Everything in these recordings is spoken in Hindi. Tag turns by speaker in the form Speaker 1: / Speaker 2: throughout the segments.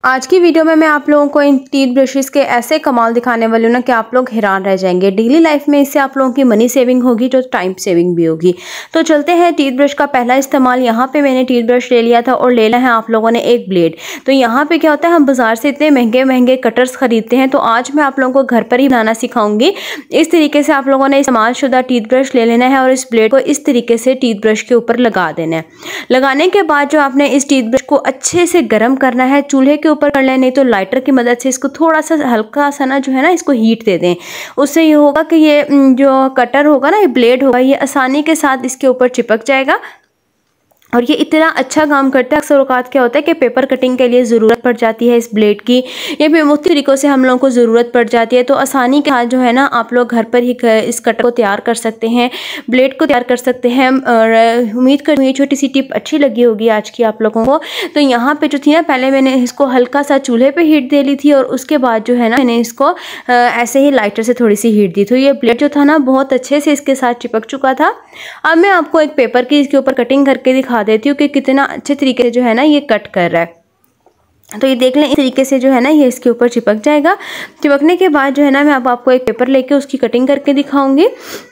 Speaker 1: आज की वीडियो में मैं आप लोगों को इन टीथ ब्रशेस के ऐसे कमाल दिखाने वाली हूँ ना कि आप लोग हैरान रह जाएंगे। डेली लाइफ में इससे आप लोगों की मनी सेविंग होगी, जो टाइम सेविंग भी होगी। तो चलते हैं टीथ ब्रश का पहला इस्तेमाल। यहाँ पे मैंने टीथ ब्रश ले लिया था और ले लिया है आप लोगों ने एक ब्लेड। तो यहाँ पे क्या होता है, हम बाजार से इतने महंगे महंगे कटर्स खरीदते हैं, तो आज मैं आप लोगों को घर पर ही बनाना सिखाऊंगी। इस तरीके से आप लोगों ने इस्तेमाल शुदा टीथ ब्रश ले लेना है और इस ब्लेड को इस तरीके से टीथ ब्रश के ऊपर लगा देना है। लगाने के बाद जो आपने इस टीथ ब्रश को अच्छे से गर्म करना है, चूल्हे के ऊपर कर लें, नहीं तो लाइटर की मदद से इसको थोड़ा सा हल्का सा ना जो है ना इसको हीट दे दें। उससे ये होगा कि ये जो कटर होगा ना, ये ब्लेड होगा, ये आसानी के साथ इसके ऊपर चिपक जाएगा और ये इतना अच्छा काम करता है। अक्सर औकात क्या होता है कि पेपर कटिंग के लिए ज़रूरत पड़ जाती है इस ब्लेड की, या फिर मुख्तलिफ तरीक़ों से हम लोगों को ज़रूरत पड़ जाती है। तो आसानी के साथ जो है ना आप लोग घर पर ही इस कटर को तैयार कर सकते हैं, ब्लेड को तैयार कर सकते हैं। और उम्मीद करती हूँ ये छोटी सी टिप अच्छी लगी होगी आज की आप लोगों को। तो यहाँ पर जो थी ना, पहले मैंने इसको हल्का सा चूल्हे पर हीट दे ली थी और उसके बाद जो है ना मैंने इसको ऐसे ही लाइटर से थोड़ी सी हीट दी। तो ये ब्लेड जो था ना बहुत अच्छे से इसके साथ चिपक चुका था। अब मैं आपको एक पेपर की इसके ऊपर कटिंग करके दिखा देती हूँ कि कितना अच्छे तरीके से जो है ना ये कट कर रहा है। तो ये देख लें, इस तरीके से जो है ना ये इसके ऊपर चिपक जाएगा। चिपकने के बाद जो है ना मैं अब आपको एक पेपर लेके उसकी कटिंग करके दिखाऊंगी।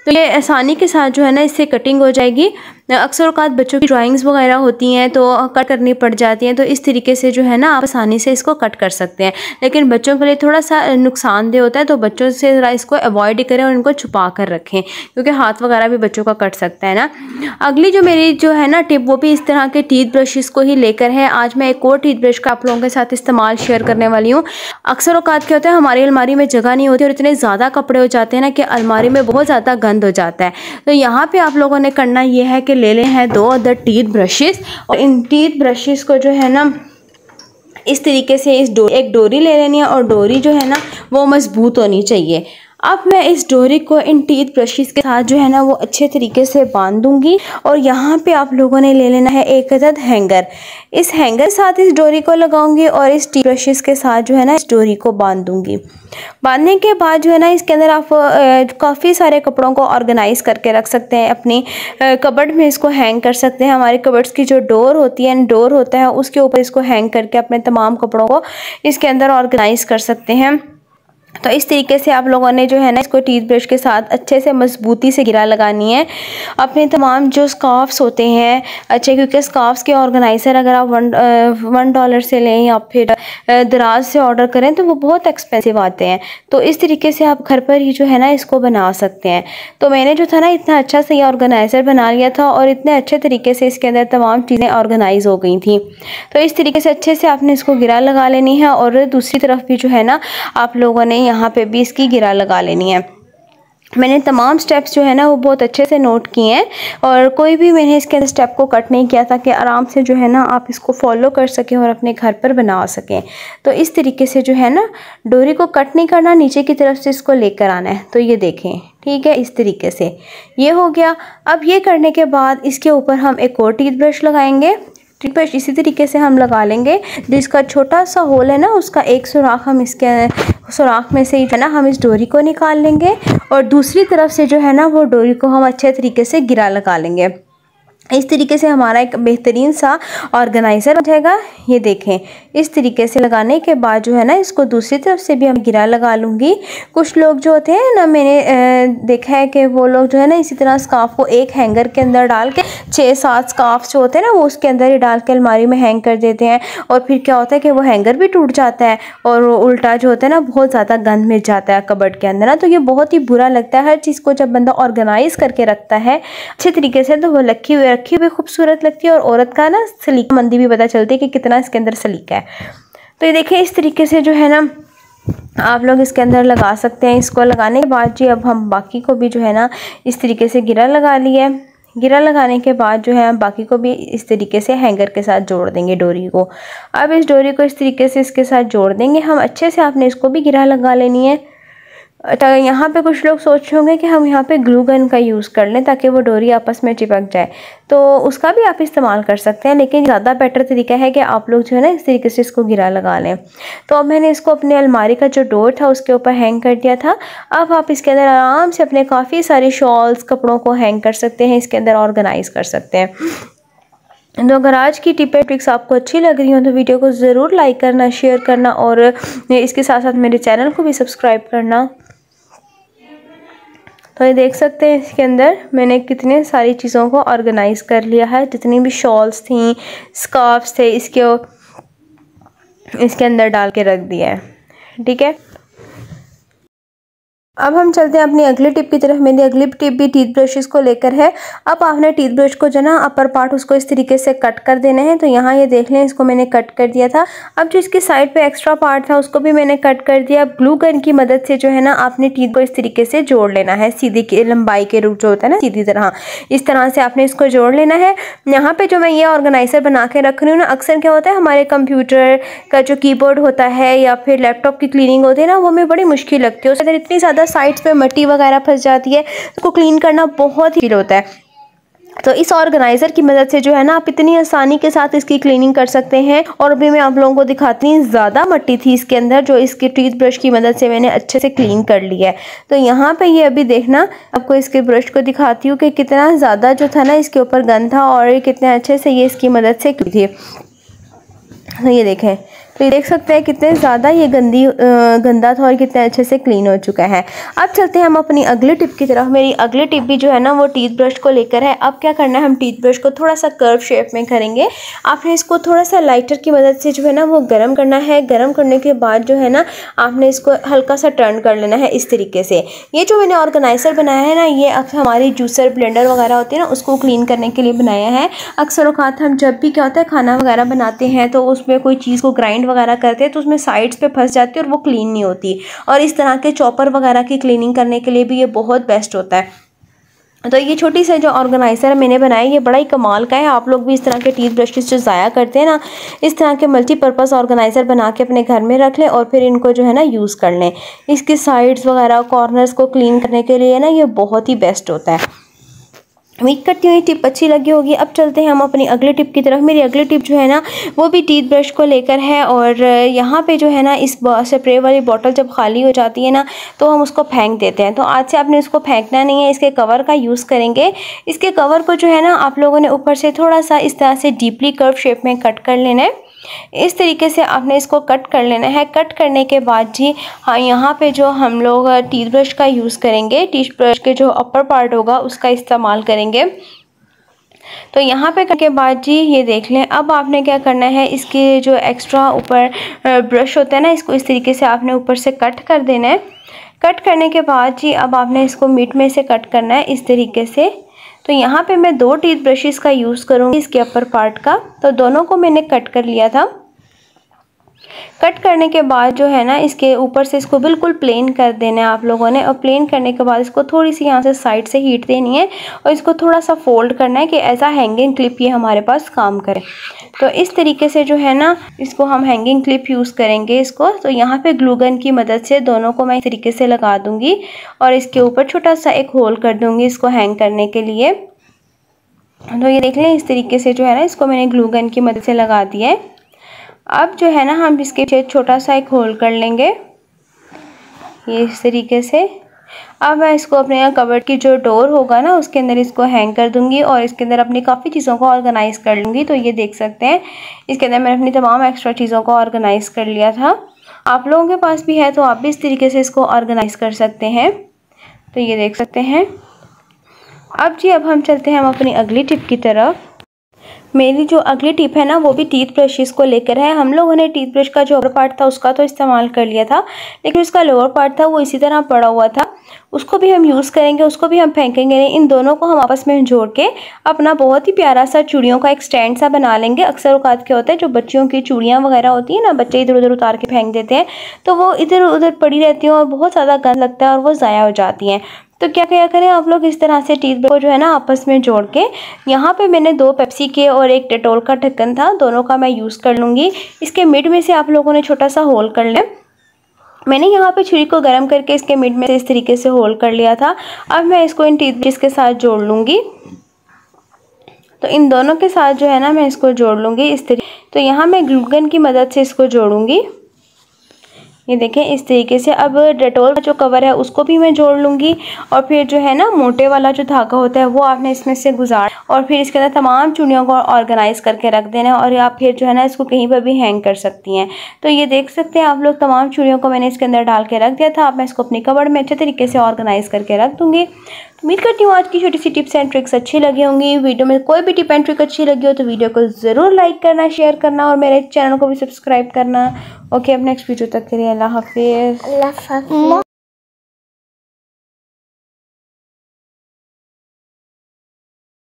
Speaker 1: तो ये आसानी के साथ जो है ना इससे कटिंग हो जाएगी। अक्सर औकात बच्चों की ड्राइंग्स वगैरह होती हैं तो कट करनी पड़ जाती हैं, तो इस तरीके से जो है ना आप आसानी से इसको कट कर सकते हैं। लेकिन बच्चों के लिए थोड़ा सा नुकसानदेह होता है, तो बच्चों से ज़रा इसको अवॉइड ही करें और इनको छुपा कर रखें, क्योंकि हाथ वगैरह भी बच्चों का कट सकता है ना। अगली जो मेरी जो है ना टिप, वो भी इस तरह के टीथ ब्रशेस को ही लेकर है। आज मैं एक और टीथ ब्रश का आप लोगों के साथ इस्तेमाल शेयर करने वाली हूँ। अक्सर औकात क्या होता है, हमारी अलमारी में जगह नहीं होती और इतने ज़्यादा कपड़े हो जाते हैं ना कि अलमारी में बहुत ज़्यादा गंद हो जाता है। तो यहाँ पे आप लोगों ने करना ये है कि ले लें हैं 2 अदर टीथ ब्रशेस, और इन टीथ ब्रशेस को जो है ना इस तरीके से एक डोरी ले लेनी है, और डोरी जो है ना वो मजबूत होनी चाहिए। अब मैं इस डोरी को इन टीथ ब्रशेस के साथ जो है ना वो अच्छे तरीके से बांध दूंगी। और यहाँ पे आप लोगों ने ले लेना है एक अदद हैंगर। इस हैंगर के साथ इस डोरी को लगाऊंगी और इस टीथ ब्रशेस के साथ जो है ना इस डोरी को बांध दूंगी। बांधने के बाद जो है ना इसके अंदर आप काफ़ी सारे कपड़ों को ऑर्गेनाइज करके रख सकते हैं। अपनी कबर्ड में इसको हैंग कर सकते हैं। हमारी कबर्ड्स की जो डोर होती है, डोर होता है, उसके ऊपर इसको हैंग करके अपने तमाम कपड़ों को इसके अंदर ऑर्गेनाइज कर सकते हैं। तो इस तरीके से आप लोगों ने जो है ना इसको टीथ ब्रश के साथ अच्छे से मजबूती से गिरा लगानी है। अपने तमाम जो स्कार्फ्स होते हैं अच्छे, क्योंकि स्कार्फ्स के ऑर्गेनाइज़र अगर आप $1 से लें या फिर दराज से ऑर्डर करें तो वो बहुत एक्सपेंसिव आते हैं। तो इस तरीके से आप घर पर ही जो है ना इसको बना सकते हैं। तो मैंने जो था ना इतना अच्छा से ये ऑर्गेनाइज़र बना लिया था और इतने अच्छे तरीके से इसके अंदर तमाम चीज़ें ऑर्गेनाइज हो गई थी। तो इस तरीके से अच्छे से आपने इसको गिरा लगा लेनी है, और दूसरी तरफ भी जो है ना आप लोगों ने यहाँ पे भी इसकी गिरा लगा लेनी है। मैंने तमाम स्टेप्स जो है ना वो बहुत अच्छे से नोट किए हैं, और कोई भी मैंने इसके स्टेप को कट नहीं किया, ताकि आराम से जो है ना आप इसको फॉलो कर सकें और अपने घर पर बना सकें। तो इस तरीके से जो है ना डोरी को कट नहीं करना, नीचे की तरफ से इसको लेकर आना है। तो ये देखें, ठीक है, इस तरीके से ये हो गया। अब ये करने के बाद इसके ऊपर हम एक और टीथ ब्रश लगाएंगे। टीथ ब्रश इसी तरीके से हम लगा लेंगे। जिसका छोटा सा होल है ना उसका एक सुराख हम इसके सुराख में से ही है ना हम इस डोरी को निकाल लेंगे, और दूसरी तरफ से जो है ना वो डोरी को हम अच्छे तरीके से गिरा लगा लेंगे। इस तरीके से हमारा एक बेहतरीन सा ऑर्गेनाइज़र हो जाएगा। ये देखें, इस तरीके से लगाने के बाद जो है ना इसको दूसरी तरफ से भी हम गिरा लगा लूँगी। कुछ लोग जो होते हैं ना, मैंने देखा है कि वो लोग जो है ना इसी तरह स्कार्फ को एक हैंगर के अंदर डाल के 6-7 स्कार्फ जो होते हैं ना वो उसके अंदर ही डाल के अलमारी में हैंग कर देते हैं, और फिर क्या होता है कि वो हैंगर भी टूट जाता है और उल्टा जो होता है ना बहुत ज़्यादा गंद मिल जाता है कबर्ड के अंदर ना। तो ये बहुत ही बुरा लगता है। हर चीज़ को जब बंदा ऑर्गेनाइज़ करके रखता है अच्छे तरीके से, तो वो रखी हुई खूबसूरत लगती है, और औरत का ना सलीकामंदी भी पता चलती है कि कितना इसके अंदर सलीका है। तो ये देखिए, इस तरीके से जो है ना आप लोग इसके अंदर लगा सकते हैं। इसको लगाने के बाद जी अब हम बाकी को भी जो है ना इस तरीके से गिरा लगा लिया है। गिरा लगाने के बाद जो है हम बाकी को भी इस तरीके से हैंगर के साथ जोड़ देंगे डोरी को। अब इस डोरी को इस तरीके से इसके साथ जोड़ देंगे हम अच्छे से। आपने इसको भी गिरा लगा लेनी है। तो यहाँ पे कुछ लोग सोच रहे होंगे कि हम यहाँ पे ग्लू गन का यूज़ कर लें ताकि वो डोरी आपस में चिपक जाए, तो उसका भी आप इस्तेमाल कर सकते हैं, लेकिन ज़्यादा बेटर तरीका है कि आप लोग जो है ना इस तरीके से इसको गिरा लगा लें। तो अब मैंने इसको अपने अलमारी का जो डोर था उसके ऊपर हैंग कर दिया था। अब आप इसके अंदर आराम से अपने काफ़ी सारे शॉल्स कपड़ों को हैंग कर सकते हैं, इसके अंदर ऑर्गेनाइज़ कर सकते हैं। तो अगर आज की टिप एंड ट्रिक्स आपको अच्छी लग रही हो तो वीडियो को ज़रूर लाइक करना, शेयर करना और इसके साथ साथ मेरे चैनल को भी सब्सक्राइब करना। तो ये देख सकते हैं इसके अंदर मैंने कितने सारी चीज़ों को ऑर्गेनाइज़ कर लिया है। जितनी भी शॉल्स थी, स्कार्फ्स थे, इसके अंदर डाल के रख दिया है। ठीक है, अब हम चलते हैं अपनी अगली टिप की तरफ। मेरी अगली टिप भी टीथ ब्रशेस को लेकर है। अब आपने टीथ ब्रश को जो ना अपर पार्ट उसको इस तरीके से कट कर देना है। तो यहाँ ये देख लें, इसको मैंने कट कर दिया था। अब जो इसकी साइड पे एक्स्ट्रा पार्ट था उसको भी मैंने कट कर दिया। ग्लू गन की मदद से जो है ना आपने टीथ को इस तरीके से जोड़ लेना है, सीधी की लंबाई के रूप जो होता है ना सीधी तरह, इस तरह से आपने इसको जोड़ लेना है। यहाँ पे जो मैं ये ऑर्गेनाइजर बना के रख रही हूँ ना, अक्सर क्या होता है हमारे कंप्यूटर का जो कीबोर्ड होता है या फिर लैपटॉप की क्लीनिंग होती है ना, वो हमें बड़ी मुश्किल लगती है। उसके इतनी ज़्यादा साइड्स पे मट्टी वगैरह फंस जाती है, उसको क्लीन करना बहुत ही होता है। तो इस ऑर्गेनाइजर की मदद से जो है ना आप इतनी आसानी के साथ इसकी क्लीनिंग कर सकते हैं। और अभी मैं आप लोगों को दिखाती हूँ, ज़्यादा मट्टी थी इसके अंदर जो इसके टीथ ब्रश की मदद से मैंने अच्छे से क्लीन कर लिया है। तो यहाँ पे ये अभी देखना, आपको इसके ब्रश को दिखाती हूँ कि कितना ज़्यादा जो था ना इसके ऊपर गंद था और कितने अच्छे से ये इसकी मदद से की थी। तो ये देखें, तो ये देख सकते हैं कितने ज़्यादा ये गंदा था और कितने अच्छे से क्लीन हो चुका है। अब चलते हैं हम अपनी अगली टिप की तरफ। मेरी अगली टिप भी जो है ना वो टीथ ब्रश को लेकर है। अब क्या करना है, हम टीथ ब्रश को थोड़ा सा कर्व शेप में करेंगे। आपने इसको थोड़ा सा लाइटर की मदद से जो है ना वो गर्म करना है। गर्म करने के बाद जो है ना आपने इसको हल्का सा टर्न कर लेना है इस तरीके से। ये जो मैंने ऑर्गेनाइजर बनाया है ना, ये अब हमारी जूसर ब्लेंडर वगैरह होती है ना, उसको क्लीन करने के लिए बनाया है। अक्सर औकात हम जब भी क्या होता है खाना वगैरह बनाते हैं तो उसमें कोई चीज़ को ग्राइंड वगैरह करते हैं तो उसमें साइड्स पे फंस जाती है और वो क्लीन नहीं होती। और इस तरह के चॉपर वगैरह की क्लीनिंग करने के लिए भी ये बहुत बेस्ट होता है। तो ये छोटी सी जो ऑर्गेनाइजर मैंने बनाया ये बड़ा ही कमाल का है। आप लोग भी इस तरह के टीथ ब्रशेस जो ज़ाया करते हैं ना, इस तरह के मल्टीपर्पज़ ऑर्गेनाइजर बना के अपने घर में रख लें और फिर इनको जो है ना यूज़ कर लें। इसकी साइड्स वगैरह कॉर्नर्स को क्लीन करने के लिए ना ये बहुत ही बेस्ट होता है। उम्मीद करती हूँ ये टिप अच्छी लगी होगी। अब चलते हैं हम अपनी अगली टिप की तरफ। मेरी अगली टिप जो है ना वो भी टीथ ब्रश को लेकर है। और यहाँ पे जो है ना इस स्प्रे वाली बोतल जब खाली हो जाती है ना तो हम उसको फेंक देते हैं। तो आज से आपने उसको फेंकना नहीं है, इसके कवर का यूज़ करेंगे। इसके कवर को जो है ना आप लोगों ने ऊपर से थोड़ा सा इस तरह से डीपली कर्व शेप में कट कर लेना है। इस तरीके से आपने इसको कट कर लेना है। कट करने के बाद जी हाँ, यहाँ पे जो हम लोग टीथ ब्रश का यूज़ करेंगे, टीथ ब्रश के जो अपर पार्ट होगा उसका इस्तेमाल करेंगे। तो यहाँ पे करने के बाद जी ये देख लें, अब आपने क्या करना है, इसके जो एक्स्ट्रा ऊपर ब्रश होता है ना इसको इस तरीके से आपने ऊपर से कट कर देना है। कट करने के बाद जी अब आपने इसको मिड में से कट करना है इस तरीके से। तो यहाँ पे मैं 2 टीथ ब्रशेस का यूज़ करूँगी इसके अपर पार्ट का। तो दोनों को मैंने कट कर लिया था। कट करने के बाद जो है ना इसके ऊपर से इसको बिल्कुल प्लेन कर देना है आप लोगों ने। और प्लेन करने के बाद इसको थोड़ी सी यहाँ से साइड से हीट देनी है और इसको थोड़ा सा फोल्ड करना है कि ऐसा हैंगिंग क्लिप ये हमारे पास काम करे। तो इस तरीके से जो है ना इसको हम हैंगिंग क्लिप यूज़ करेंगे इसको। तो यहाँ पे ग्लू गन की मदद से दोनों को मैं इस तरीके से लगा दूँगी और इसके ऊपर छोटा सा एक होल कर दूँगी इसको हैंग करने के लिए। तो ये देख लें, इस तरीके से जो है ना इसको मैंने ग्लू गन की मदद से लगा दिया है। अब जो है ना हम इसके पीछे छोटा सा एक होल कर लेंगे ये इस तरीके से। अब मैं इसको अपने कबर्ड की जो डोर होगा ना उसके अंदर इसको हैंग कर दूंगी और इसके अंदर अपनी काफ़ी चीज़ों को ऑर्गेनाइज कर लूँगी। तो ये देख सकते हैं इसके अंदर मैंने अपनी तमाम एक्स्ट्रा चीज़ों को ऑर्गेनाइज कर लिया था। आप लोगों के पास भी है तो आप भी इस तरीके से इसको ऑर्गेनाइज कर सकते हैं। तो ये देख सकते हैं। अब जी अब हम चलते हैं हम अपनी अगली टिप की तरफ। मेरी जो अगली टिप है ना वो भी टीथ ब्रशेस को लेकर है। हम लोगों ने टीथ ब्रश का जो अपर पार्ट था उसका तो इस्तेमाल कर लिया था, लेकिन उसका लोअर पार्ट था वो इसी तरह पड़ा हुआ था, उसको भी हम यूज़ करेंगे, उसको भी हम फेंकेंगे नहीं। इन दोनों को हम आपस में जोड़ के अपना बहुत ही प्यारा सा चूड़ियों का एक स्टैंड सा बना लेंगे। अक्सर औकात क्या होता है जो बच्चियों की चूड़ियाँ वगैरह होती है ना, बच्चे इधर उधर उतार के फेंक देते हैं तो वो इधर उधर पड़ी रहती हैं और बहुत ज़्यादा गंद लगता है और वो ज़ाया हो जाती हैं। तो क्या करें आप लोग इस तरह से टीथ ब्रश को जो है ना आपस में जोड़ के, यहाँ पे मैंने 2 पेप्सी के और 1 डेटॉल का ढक्कन था, दोनों का मैं यूज़ कर लूँगी। इसके मिड में से आप लोगों ने छोटा सा होल कर लें। मैंने यहाँ पे छुरी को गर्म करके इसके मिड में से इस तरीके से होल कर लिया था। अब मैं इसको इन टीथ ब्रश के साथ जोड़ लूँगी। तो इन दोनों के साथ जो है ना मैं इसको जोड़ लूँगी इस तरीके। तो यहाँ मैं ग्लू गन की मदद से इसको जोड़ूँगी। ये देखें इस तरीके से। अब डेटॉल का जो कवर है उसको भी मैं जोड़ लूँगी और फिर जो है ना मोटे वाला जो धागा होता है वो आपने इसमें से गुजार और फिर इसके अंदर तमाम चूड़ियों को ऑर्गेनाइज करके रख देना और आप फिर जो है ना इसको कहीं पर भी हैंग कर सकती हैं। तो ये देख सकते हैं आप लोग, तमाम चूड़ियों को मैंने इसके अंदर डाल के रख दिया था। अब मैं इसको अपनी कबर्ड में अच्छे तरीके से ऑर्गेनाइज करके रख दूँगी। उम्मीद करती हूँ आज की छोटी सी टिप्स एंड ट्रिक्स अच्छी लगी होंगी। वीडियो में कोई भी टिप एंड ट्रिक अच्छी लगी हो तो वीडियो को ज़रूर लाइक करना, शेयर करना और मेरे चैनल को भी सब्सक्राइब करना। ओके, अब नेक्स्ट वीडियो तक के लिए अल्लाह हाफिज़।